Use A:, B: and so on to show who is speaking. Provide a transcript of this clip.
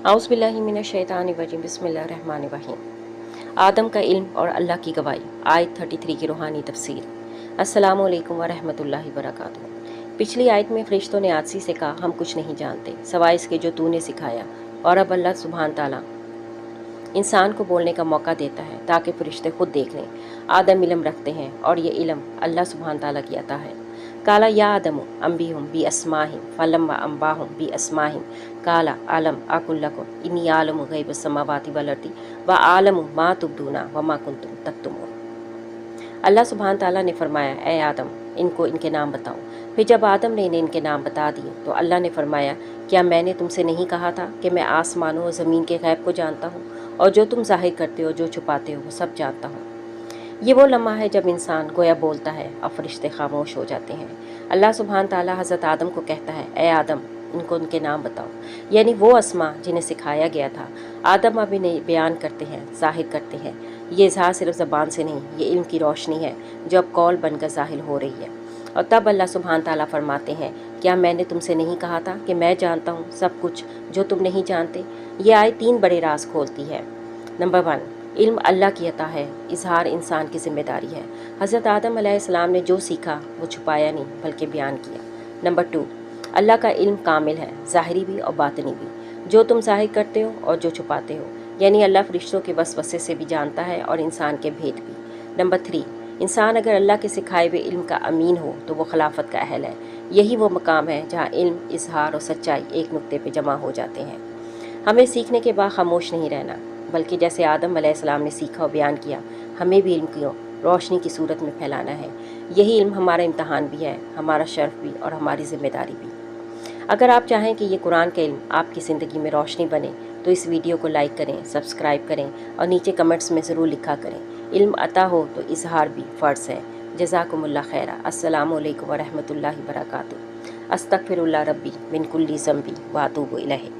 A: औज़ु बिल्लाहि मिनश शैतानिर रजीम बिस्मिल्लाहिर रहमानिर रहीम। आदम का इल्म और अल्लाह की गवाही, आयत 33 की रूहानी तफसीर। अस्सलामु अलैकुम व रहमतुल्लाहि व बरकातुहू। पिछली आयत में फरिश्तों ने आदसी से कहा, हम कुछ नहीं जानते सवाए इसके जो तूने सिखाया। और अब अल्लाह सुब्हान ताला इंसान को बोलने का मौका देता है ताकि फरिश्ते खुद देख लें। आदम इल्म रखते हैं और ये इल्म अल्लाह सुब्हान ताला की अता है। काला या आदम अम्बिहुम बी अस्माहिम फलम्मा अम्बाहुम बी अस्माहिम काला आलम अकुल्लकुम इन्नी आलमु गैब समावाति वल अर्दी व आलमु मा तुबदूना व मा कुंतुम तक्तुमून। अल्लाह सुब्हान ताला ने फरमाया, ए आदम इनको इनके नाम बताओ। फिर जब आदम ने इन्हें इनके नाम बता दिए तो अल्लाह ने फरमाया, क्या मैंने तुमसे नहीं कहा था कि मैं आसमानों और ज़मीन के गैब को जानता हूँ और जो तुम ज़ाहिर करते हो जो छुपाते हो वो सब जानता हूँ। ये वो लम्हा है जब इंसान गोया बोलता है और फरिश्ते खामोश हो जाते हैं। अल्लाह सुब्हान ताला हज़रत आदम को कहता है, ए आदम इनको उनके नाम बताओ, यानी वो अस्मा जिन्हें सिखाया गया था। आदम अब इन्हें बयान करते हैं, ज़ाहिर करते हैं। ये इज़हार सिर्फ ज़बान से नहीं, ये इल्म की रोशनी है जो अब कौल बनकर ज़ाहिर हो रही है। और तब अल्लाह सुब्हान ताला फरमाते हैं, क्या मैंने तुमसे नहीं कहा था कि मैं जानता हूँ सब कुछ जो तुम नहीं जानते। ये आयत 3 बड़े राज खोलती है। नंबर 1, इल्म अल्लाह की अता है, इजहार इंसान की जिम्मेदारी है। हज़रत आदम अलैहिस्सलाम ने जो सीखा वो छुपाया नहीं बल्कि बयान किया। नंबर 2, अल्लाह का इल्म कामिल है, ज़ाहिरी भी और बातिनी भी। जो तुम ज़ाहिर करते हो और जो छुपाते हो, यानी अल्लाह फरिश्तों के वसवसे से भी जानता है और इंसान के भेद भी। नंबर 3, इंसान अगर अल्लाह के सिखाए हुए इल्म का अमीन हो तो वो खिलाफत का अहल है। यही वो मकाम है जहाँ इल्म, इजहार और सच्चाई एक नुक्ते पर जमा हो जाते हैं। हमें सीखने के बाद खामोश नहीं रहना, बल्कि जैसे आदम अलैहिस्सलाम ने सीखा और बयान किया, हमें भी इल्म की रोशनी की सूरत में फैलाना है। यही इल्म हमारा इम्तहान भी है, हमारा शर्फ भी और हमारी ज़िम्मेदारी भी। अगर आप चाहें कि ये कुरान का इल्म आपकी ज़िंदगी में रोशनी बने तो इस वीडियो को लाइक करें, सब्सक्राइब करें और नीचे कमेंट्स में ज़रूर लिखा करें। इल्म अता हो तो इजहार भी फ़र्ज़ है। जज़ाकुमुल्लाह खैरा। अस्सलामु अलैकुम व रहमतुल्लाहि व बरकातुहू। अस्तगफिरुल्लाह रब्बी मिन कुल्ली ज़ंबी व अतूबु इलैहि।